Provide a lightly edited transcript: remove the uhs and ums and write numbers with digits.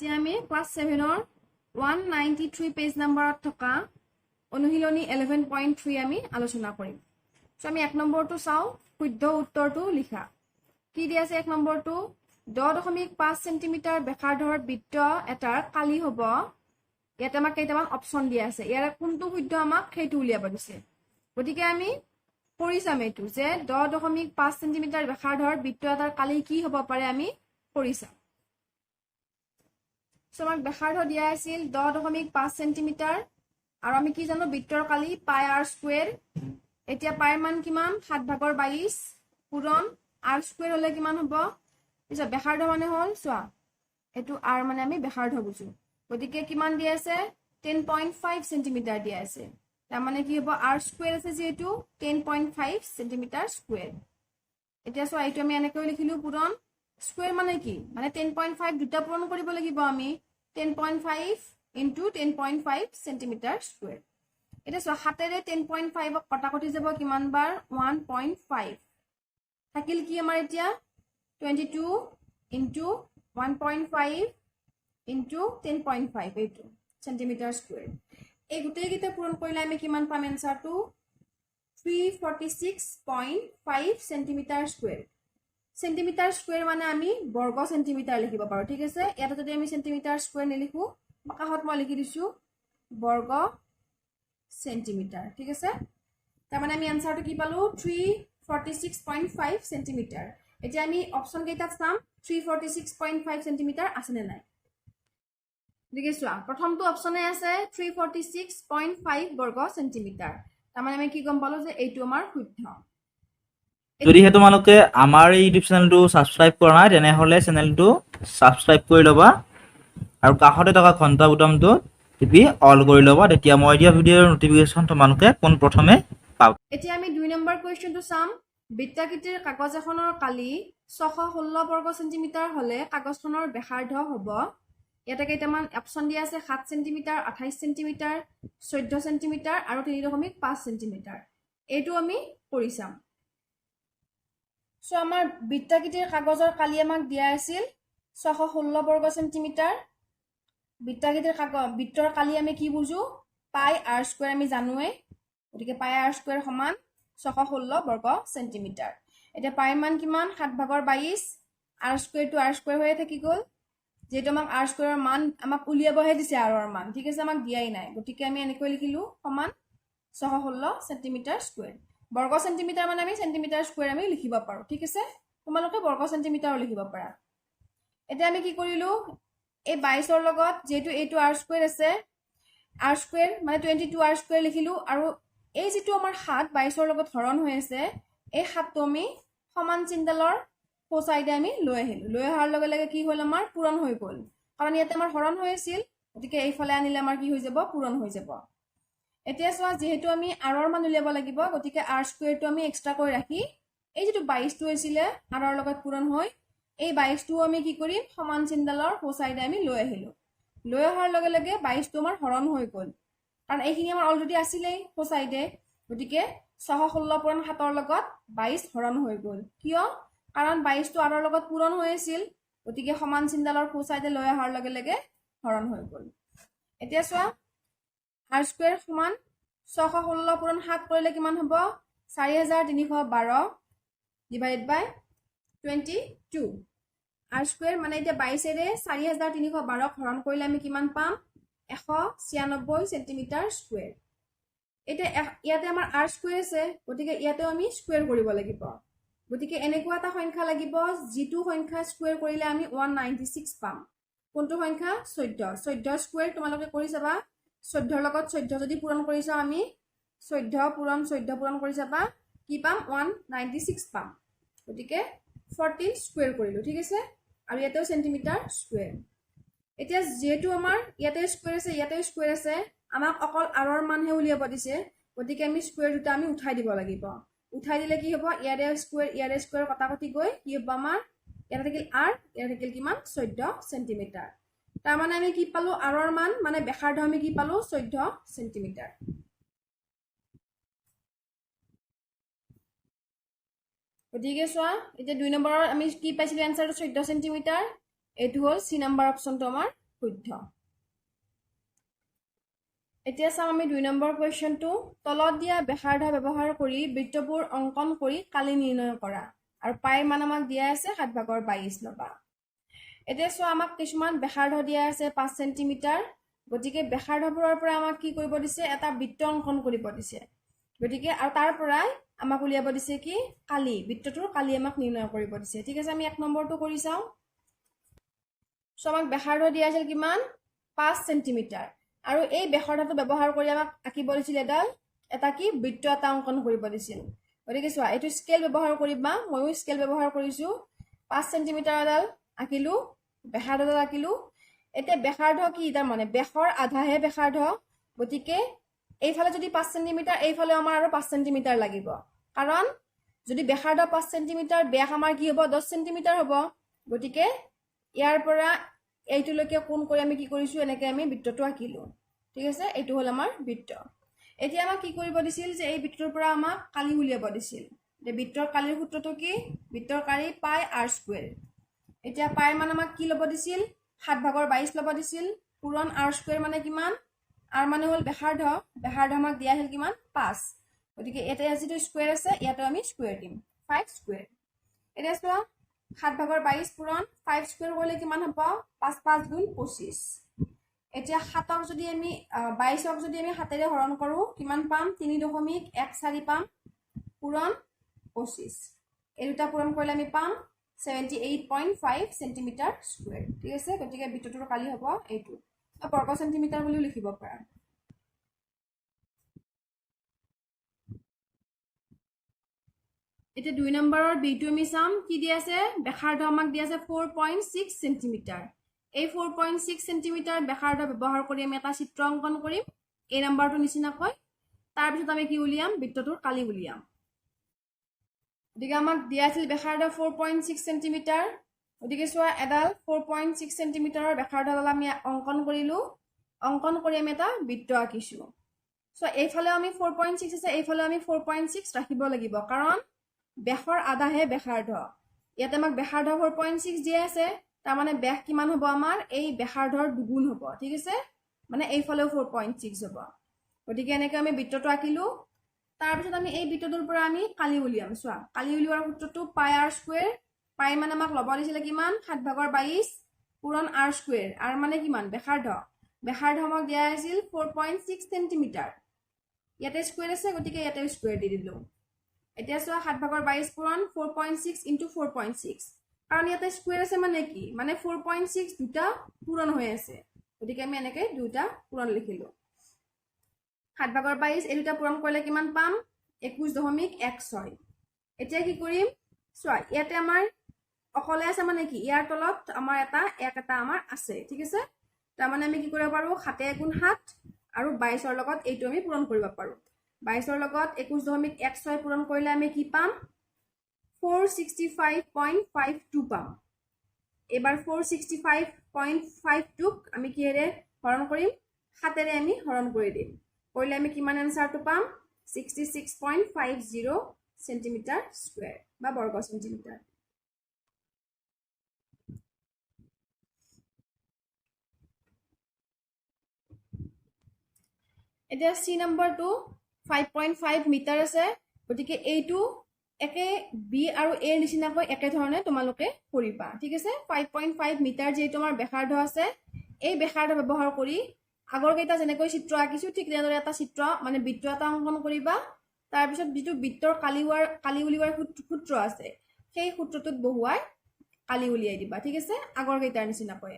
এতিয়া আমি ক্লাস 7 ৰ 193 পেজ নম্বৰত থকা অনুশীলনী 11.3 আমি আলোচনা কৰিম। সো আমি 1 নম্বৰটো চাও, শুদ্ধ উত্তৰটো লিখা। কি দি আছে 1 নম্বৰটো? 10.5 সেন্টিমিটাৰ ব্যাসাৰ্ধৰ বৃত্ত এটাৰ কালি হ'ব। ইয়াতে আমাক কেইটামান অপচন দিয়া আছে। ইয়াৰ কোনটো শুদ্ধ আমাক সেইটো উলিয়াব দিছে। গতিকে আমি কৰি চাম এইটো যে 10.5 সেন্টিমিটাৰ ব্যাসাৰ্ধৰ বৃত্ত এটাৰ কালি কি হ'ব পাৰে আমি কৰি চাম। সো আমাক ব্যাসাৰ্ধ দিয়া আছিল 10.5 সেন্টিমিটাৰ আৰু আমি কি জানো বৃত্তৰ কালি পাই r স্কয়াৰ। এতিয়া পাইৰ মান কিমান 7/22 পূৰণ r স্কয়াৰ হলে কিমান হ'ব? পিছে ব্যাসাৰ্ধ মানে হল চোৱা এটো r মানে আমি ব্যাসাৰ্ধ বুজো। গতিকে কিমান দিয়া আছে 10.5 সেন্টিমিটাৰ দিয়া আছে। তাৰ মানে কি হ'ব r স্কয়াৰ আছে যেটো 10.5 সেন্টিমিটাৰ স্কয়াৰ। এতিয়া চোৱা এইটো আমি এনেকৈ লিখিলো পূৰণ স্কয়াৰ মানে কি মানে 10.5 দুটা পূৰণ কৰিব লাগিব আমি 10.5 into 10.5 সেন্টিমিটাৰ স্কয়াৰ। এটা সো হাতেৰে 10.5 কটাকটি যাব কিমান বাৰ 1.5 থাকিল কি আমাৰ এতিয়া 22 into 1.5 into 10.5 এইটো সেন্টিমিটাৰ স্কয়াৰ। এই গোটেই গিটা পূৰণ কৰিলে আমি কিমান পাম এনসাৰটো 346.5 সেন্টিমিটাৰ স্কয়াৰ। সেন্টিমিটাৰ স্কয়াৰ মানে আমি বৰ্গ সেন্টিমিটাৰ লিখিব পাৰো, ঠিক আছে। ইয়াতে যদি আমি সেন্টিমিটাৰ স্কয়াৰ নিলিখো কাষত মই লিখি দিছো বৰ্গ সেন্টিমিটাৰ, ঠিক আছে। তাৰ মানে আমি আনসাৰটো কি পালো 346.5 সেন্টিমিটাৰ। এতিয়া আমি অপচন কেইটাত চাম 346.5 সেন্টিমিটাৰ আছে নে নাই। দেখিছো প্ৰথমটো অপচনে আছে 346.5 বৰ্গ সেন্টিমিটাৰ। তাৰ মানে আমি কি গম পালো যে এইটো আমাৰ শুদ্ধ। যদি হে তোমালোকে আমাৰ এই ইউটিউব চেনেলটো সাবস্ক্ৰাইব কৰা নাই তেনেহলে চেনেলটো সাবস্ক্ৰাইব কৰি লবা আৰু কাষতে থকা ঘণ্টা বুটামটো টিপি অল কৰি লবা, তেতিয়া মই দিয়া ভিডিঅ'ৰ নটিফিকেশন তোমালোকে কোন প্ৰথমে পাবা। এতিয়া আমি 2 নম্বৰ কোৱেশ্চনটো চাম। বৃত্তাকৃতিৰ কাগজ এখনৰ কালি 616 বৰ্গ সেন্টিমিটাৰ হলে কাগজখনৰ ব্যাসাৰ্ধ হ'ব। ইয়াতে কেইটামান অপচন দিয়া আছে 7 সেন্টিমিটাৰ 28 সেন্টিমিটাৰ 14 সেন্টিমিটাৰ আৰু 3.5 সেন্টিমিটাৰ। এইটো আমি কৰি চাম। সো আমাৰ বৃত্তাকৃতিৰ কাগজৰ কালি আমাক দিয়া আছিল 616 বৰ্গ সেন্টিমিটাৰ। বৃত্তাকৃতিৰ কাগজ বৃত্তৰ কালি আমি কি বুজো পাই r স্কয়াৰ আমি জানোৱে। গতিকে পাই r স্কয়াৰ সমান 616 বৰ্গ সেন্টিমিটাৰ। এটা পাইৰ মান কিমান 7/22 r square to r square হৈ থাকি গল। যেটো আমাক r স্কয়াৰৰ মান আমাক উলিয়াবহে দিছে r ৰ মান, ঠিক আছে, আমাক দিয়াই নাই। গতিকে আমি এনেকৈ লিখিলো সমান 616 সেন্টিমিটাৰ স্কয়াৰ। বৰ্গ সেন্টিমিটাৰ মানে আমি সেন্টিমিটাৰ স্কয়াৰ আমি লিখিব পাৰো, ঠিক আছে। তোমালোকে বৰ্গ সেন্টিমিটাৰ লিখিব পাৰা। এতিয়া আমি কি কৰিলো এই 22 ৰ লগত যেটো এইটো r স্কয়াৰ আছে r স্কয়াৰ মানে 22 r স্কয়াৰ লিখিলো আৰু এই যেটো আমাৰ 7 22 ৰ লগত হৰণ হৈ আছে এই 7টো আমি সমান চিহ্নডালৰ ফো সাইডে আমি লৈ আহিলো। লৈ অহাৰ লগে লগে কি হল আমাৰ পূৰণ হৈ গল, কাৰণ ইয়াতে আমাৰ হৰণ হৈ আছিল। গতিকে এইফালে আনিলে আমাৰ কি হৈ যাব পূৰণ হৈ যাব। এতিয়া চোৱা যেহেতু আমি r ৰ মান উলিয়াব লাগিব, গতিকে r স্কয়াৰটো আমি এক্সট্ৰা কৰি ৰাখি এই যেটো 22 টো আছিল r ৰ লগত পূৰণ হৈ এই 22 টো আমি কি কৰিম সমান চিহ্নডালৰ ফো সাইডে আমি লৈ আহিলো। লৈ অহাৰ লগে লগে 22 টো আমাৰ হৰণ হৈ গল, কাৰণ এইখিনি আমাৰ অলৰেডি আছিলেই ফো সাইডে। গতিকে 616 পূৰণ 7 ৰ লগত 22 হৰণ হৈ গল। কিয়? কাৰণ 22 টো r ৰ লগত পূৰণ হৈ আছিল। গতিকে সমান চিহ্নডালৰ ফো সাইডে লৈ অহাৰ লগে লগে হৰণ হৈ গল। এতিয়া চোৱা r স্কয়াৰ সমান 616 পূৰণ 7 কৰিলে কিমান হ'ব 4312 ডিভাইড বাই 22। r স্কয়াৰ মানে এতিয়া 22 এৰে 4312 হৰণ কৰিলে আমি কিমান পাম 196 সেন্টিমিটাৰ স্কয়াৰ। এটা ইয়াতে আমাৰ r স্কয়াৰ আছে, গতিকে ইয়াতেও আমি স্কয়াৰ কৰিব লাগিব। গতিকে এনেকুৱা এটা সংখ্যা লাগিব যিটো সংখ্যা স্কয়াৰ কৰিলে আমি 196 পাম। কোনটো সংখ্যা 14 14 স্কয়াৰ তোমালোকে কৰি চাবা। 14 ৰ লগত 14 যদি পূৰণ কৰিছা আমি 14 পূৰণ 14 পূৰণ কৰি চাবা কি পাম 196 পাম। গতিকে 14 স্কয়াৰ কৰিলো, ঠিক আছে। আৰু ইয়াতেও সেন্টিমিটাৰ স্কয়াৰ। এতিয়া যেহেতু আমাৰ ইয়াতে স্কয়াৰ আছে ইয়াতে স্কয়াৰ আছে, আমাক অকল r ৰ মানহে উলিয়াব দিছে। গতিকে আমি স্কয়াৰ দুটা আমি উঠাই দিব লাগিব। উঠাই দিলে কি হ'ব ইয়াৰে স্কয়াৰ কটাকটি গৈ কি হ'ব আমাৰ ইয়াতে থাকিল r ইয়াতে থাকিল কিমান 14 সেন্টিমিটাৰ। তাৰ মানে আমি কি পালো r ৰ মান মানে ব্যাসাৰ্ধ আমি কি পালো 14 সেন্টিমিটাৰ। গতিকে চোৱা এতিয়া 2 নম্বৰৰ আমি কি পাইছিলো আনসাৰটো 14 সেন্টিমিটাৰ। এটো হল সি নম্বৰ অপচনটো আমাৰ শুদ্ধ এতিয়া চাম আমি 2 নম্বৰ কোৱেশ্চনটো তলত দিয়া ব্যাসাৰ্ধ ব্যৱহাৰ কৰি বৃত্তবোৰ অঙ্কন কৰি কালি নিৰ্ণয় কৰা আৰু পাইৰ মান আমাক দিয়া আছে 7/22 লবা এতিয়া সো আমাক কিছুমান ব্যাসাৰ্ধ দিয়া আছে 5 সেন্টিমিটাৰ গতিকে ব্যাসাৰ্ধবোৰৰ পৰা আমাক কি কৰিব দিছে এটা বৃত্ত অঙ্কন কৰিব দিছে গতিকে আৰু তাৰ পৰাই আমাক উলিয়াব দিছে কি কালি বৃত্তটোৰ কালি আমাক নিৰ্ণয় কৰিব দিছে ঠিক আছে আমি 1 নম্বৰটো কৰি চাও সো আমাক ব্যাসাৰ্ধ দিয়া আছিল কিমান 5 সেন্টিমিটাৰ আৰু এই ব্যাসাৰ্ধটো ব্যৱহাৰ কৰি আমাক আঁকিব দিছিল এটা কি বৃত্ত এটা অঙ্কন কৰিব দিছিল গতিকে চোৱা এইটো স্কেল ব্যৱহাৰ কৰিবা ময়ো স্কেল ব্যৱহাৰ কৰিছো 5 সেন্টিমিটাৰ এডাল আঁকিলো ব্যাসাৰ্ধটো আঁকিলো এতিয়া ব্যাসাৰ্ধ কি তাৰ মানে ব্যাসৰ আধাহে ব্যাসাৰ্ধ গতিকে এইফালে যদি 5 সেন্টিমিটাৰ এইফালে আমাৰ আৰু 5 সেন্টিমিটাৰ লাগিব কাৰণ যদি ব্যাসাৰ্ধ 5 সেন্টিমিটাৰ ব্যাস আমাৰ কি হ'ব 10 সেন্টিমিটাৰ হ'ব গতিকে ইয়াৰ পৰা এইটোলৈকে কোণ কৰি আমি কি কৰিছো এনেকৈ আমি বৃত্তটো আঁকিলো ঠিক আছে এইটো হল আমাৰ বৃত্ত এতিয়া আমাক কি কৰিব দিছিল যে এই বৃত্তৰ পৰা আমাক কালি উলিয়াব দিছিল যে বৃত্তৰ কালিৰ সূত্ৰটো কি বৃত্তৰ কালি পাই r স্কয়াৰ এতিয়া পাই মান আমাক কি ল'ব দিছিল 7/22 ল'ব দিছিল পূৰণ r স্কয়াৰ মানে কিমান r মানে হল ব্যাসাৰ্ধ আমাক দিয়া হল কিমান 5 গতিকে এটা যেটো স্কয়াৰ আছে ইয়াতে আমি স্কয়াৰ দিম 5 স্কয়াৰ এতিয়া চোৱা 7/22 পূৰণ 5 স্কয়াৰ কৰিলে কিমান হ'ব 5 5 গুণ 25 এতিয়া 7ক যদি আমি 22ক যদি আমি 7ৰে হৰণ কৰো কিমান পাম 3.14 পাম পূৰণ 25 এই দুটা পূৰণ কৰিলে আমি পাম 78.5 সেন্টিমিটাৰ স্কয়াৰ ঠিক আছে গতিকে বৃত্তটোৰ কালি হ'ব এইটো বৰ্গ সেন্টিমিটাৰ বুলি লিখিব পাৰা এতিয়া 2 নম্বৰৰ বিটো আমি চাম কি দিয়া আছে ব্যাসাৰ্ধ আমাক দিয়া আছে 4.6 সেন্টিমিটাৰ এই 4.6 সেন্টিমিটাৰ ব্যাসাৰ্ধ ব্যৱহাৰ কৰি আমি এটা চিত্ৰ অঙ্কন কৰিম এই নম্বৰটো নিচিনাকৈ তাৰ পিছত আমি কি উলিয়াম বৃত্তটোৰ কালি উলিয়াম গতিকে আমাক দিয়া আছিল ব্যাসাৰ্ধ 4.6 সেন্টিমিটাৰ গতিকে চোৱা এডাল 4.6 সেন্টিমিটাৰৰ ব্যাসাৰ্ধডাল আমি অঙ্কন কৰিলো অঙ্কন কৰি আমি এটা বৃত্ত আঁকিছো সো এইফালে আমি 4.6 আছে এইফালে আমি 4.6 ৰাখিব লাগিব কাৰণ ব্যাসৰ আধাহে ব্যাসাৰ্ধ ইয়াতে আমাক ব্যাসাৰ্ধ 4.6 দিয়া আছে তাৰ মানে ব্যাস কিমান হ'ব আমাৰ এই ব্যাসাৰ্ধৰ দুগুণ হ'ব ঠিক আছে মানে এইফালেও 4.6 হ'ব গতিকে এনেকৈ আমি বৃত্তটো আঁকিলো তাৰ পিছত আমি এই বৃত্তটোৰ পৰা আমি কালি উলিয়াম চোৱা কালি উলিওৱাৰ সূত্ৰটো পাই r স্কয়াৰ পাই মানে আমাক ল'ব দিছিল কিমান 7/22 পূৰণ r স্কয়াৰ r মানে কিমান ব্যাসাৰ্ধ আমাক দিয়া আছিল 4.6 সেন্টিমিটাৰ ইয়াতে স্কয়াৰ আছে গতিকে ইয়াতে স্কয়াৰ দি দিলো এতিয়া চোৱা 7/22 পূৰণ 4.6 * 4.6 কাৰণ ইয়াতে স্কয়াৰ আছে মানে কি মানে 4.6 দুটা পূৰণ হৈ আছে গতিকে আমি এনেকৈ দুটা পূৰণ লিখিলো 7/22 এই দুটা পূৰণ কৰিলে কিমান পাম 21.16 এতিয়া কি কৰিম চোৱা ইয়াতে আমাৰ অকলে আছে মানে কি ইয়াৰ তলত আমাৰ এটা আমাৰ আছে ঠিক আছে তাৰ মানে আমি কি কৰিব পাৰো 7 গুণ 7 আৰু 22 ৰ লগত এইটো আমি পূৰণ কৰিব পাৰো 22 ৰ লগত 21.16 পূৰণ কৰিলে আমি কি পাম 465.52 পাম এবাৰ 465.52 আমি কিহেৰে হৰণ কৰিম 7ৰে আমি হৰণ কৰি দিম কৰিলে আমি কিমান আনসাৰটো পাম 66.50 সেন্টিমিটাৰ স্কয়াৰ বা বৰ্গ সেন্টিমিটাৰ এতিয়া সি নম্বৰটো 5.5 মিটাৰ আছে গতিকে এইটো একে বি আৰু এ নিচিনাকৈ একে ধৰণে তোমালোকে কৰিবা ঠিক আছে 5.5 মিটাৰ যে তোমাৰ ব্যাসাৰ্ধ আছে এই ব্যাসাৰ্ধ ব্যৱহাৰ কৰি আগৰ কেইটা যেনেকৈ চিত্ৰ আঁকিছো ঠিক তেনেদৰে এটা চিত্ৰ মানে বৃত্ত এটা অঙ্কন কৰিবা তাৰ পিছত যেটো বৃত্তৰ কালি উলিওৱাৰ সূত্ৰ আছে সেই সূত্ৰটোত বহুৱাই কালি উলিয়াই দিবা ঠিক আছে আগৰ কেইটাৰ নিচিনাকৈ